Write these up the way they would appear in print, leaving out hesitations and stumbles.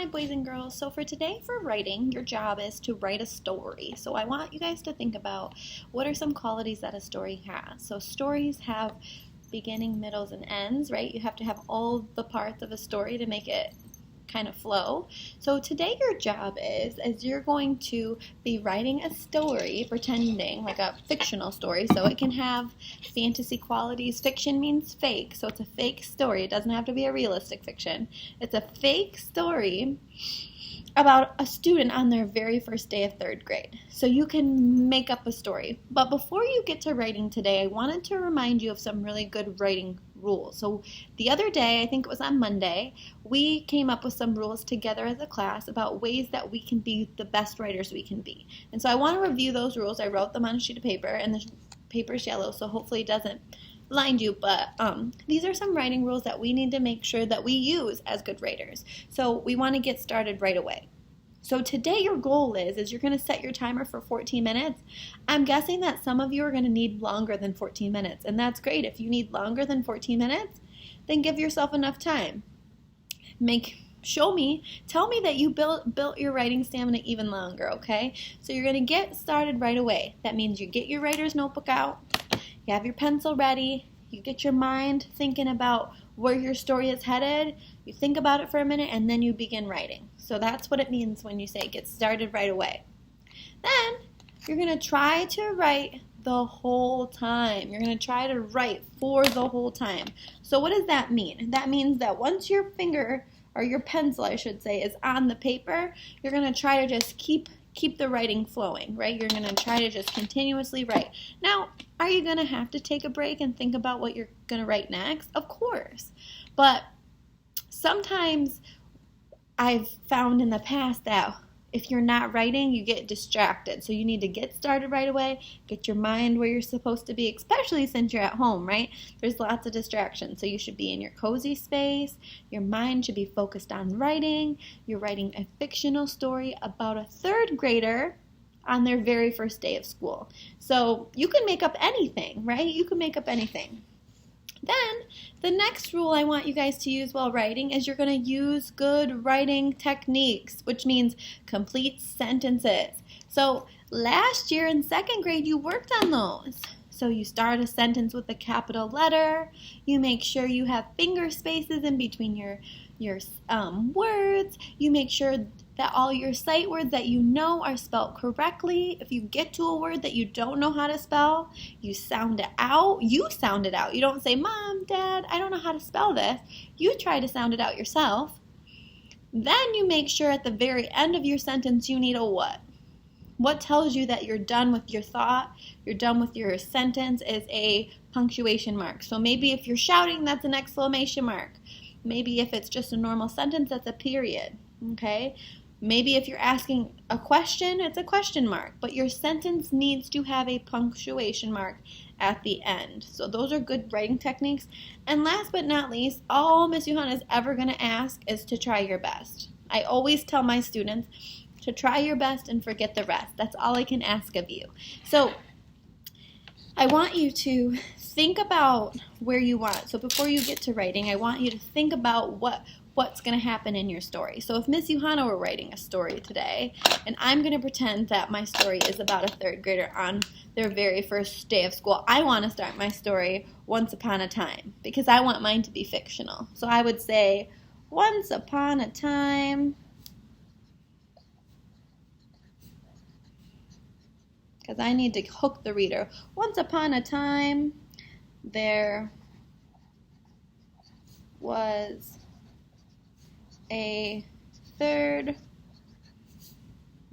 Hi, boys and girls. So for today, for writing, your job is to write a story. So I want you guys to think about what are some qualities that a story has. So stories have beginning, middles, and ends, right? You have to have all the parts of a story to make it kind of flow. So today your job is you're going to be writing a story, pretending like a fictional story, so it can have fantasy qualities. Fiction means fake, so it's a fake story. It doesn't have to be a realistic fiction. It's a fake story about a student on their very first day of third grade. So you can make up a story. But before you get to writing today, I wanted to remind you of some really good writing rules. So the other day, I think it was on Monday, we came up with some rules together as a class about ways that we can be the best writers we can be. And so I want to review those rules. I wrote them on a sheet of paper, and the paper is yellow, so hopefully it doesn't blind you, but these are some writing rules that we need to make sure that we use as good writers. So we want to get started right away. So today your goal is you're going to set your timer for 14 minutes. I'm guessing that some of you are going to need longer than 14 minutes, and that's great. If you need longer than 14 minutes, then give yourself enough time. Tell me that you built your writing stamina even longer, okay? So you're going to get started right away. That means you get your writer's notebook out, you have your pencil ready, you get your mind thinking about where your story is headed, you think about it for a minute, and then you begin writing. So that's what it means when you say get started right away. Then you're going to try to write the whole time. You're going to try to write for the whole time. So what does that mean? That means that once your finger, or your pencil I should say, is on the paper, you're going to try to just keep the writing flowing, right? You're going to try to just continuously write. Now, are you going to have to take a break and think about what you're going to write next? Of course. But sometimes I've found in the past that if you're not writing, you get distracted. So you need to get started right away, get your mind where you're supposed to be, especially since you're at home, right? There's lots of distractions. So you should be in your cozy space. Your mind should be focused on writing. You're writing a fictional story about a third grader on their very first day of school. So you can make up anything, right? You can make up anything. Then, the next rule I want you guys to use while writing is you're going to use good writing techniques, which means complete sentences. So, last year in second grade, you worked on those. So, you start a sentence with a capital letter. You make sure you have finger spaces in between your words. You make sure that all your sight words that you know are spelled correctly. If you get to a word that you don't know how to spell, you sound it out. You sound it out. You don't say, Mom, Dad, I don't know how to spell this. You try to sound it out yourself. Then you make sure at the very end of your sentence you need a what? What tells you that you're done with your thought, you're done with your sentence, is a punctuation mark. So maybe if you're shouting, that's an exclamation mark. Maybe if it's just a normal sentence, that's a period. Okay? Maybe if you're asking a question, it's a question mark, but your sentence needs to have a punctuation mark at the end. So those are good writing techniques. And last but not least, all Miss Johanna is ever going to ask is to try your best. I always tell my students to try your best and forget the rest. That's all I can ask of you. So I want you to think about where you want. So before you get to writing, I want you to think about what's going to happen in your story. So if Miss Johanna were writing a story today, and I'm going to pretend that my story is about a third grader on their very first day of school, I want to start my story once upon a time, because I want mine to be fictional. So I would say, once upon a time, because I need to hook the reader. Once upon a time, there was a third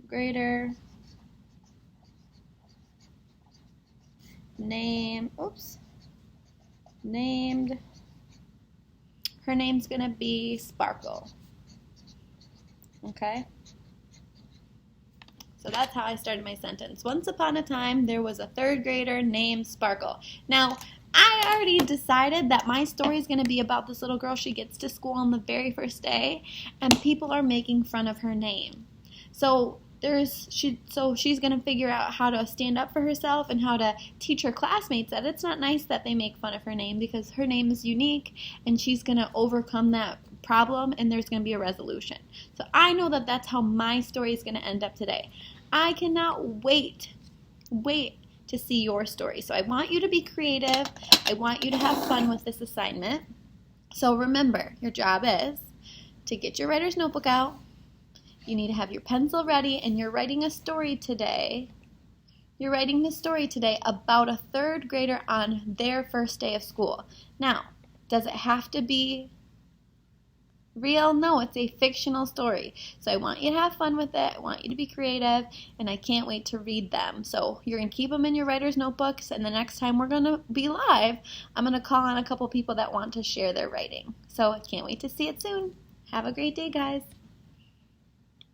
grader named, her name's going to be Sparkle. Okay? So that's how I started my sentence. Once upon a time, there was a third grader named Sparkle. Now, I already decided that my story is going to be about this little girl. She gets to school on the very first day, and people are making fun of her name. So she's going to figure out how to stand up for herself and how to teach her classmates that it's not nice that they make fun of her name, because her name is unique, and she's going to overcome that problem and there's going to be a resolution. So I know that that's how my story is going to end up today. I cannot wait to see your story. So I want you to be creative. I want you to have fun with this assignment. So remember, your job is to get your writer's notebook out. You need to have your pencil ready, and you're writing a story today. You're writing the story today about a third grader on their first day of school. Now, does it have to be real? No, it's a fictional story. So I want you to have fun with it. I want you to be creative, and I can't wait to read them. So you're going to keep them in your writer's notebooks, and the next time we're going to be live, I'm going to call on a couple people that want to share their writing. So I can't wait to see it soon. Have a great day, guys.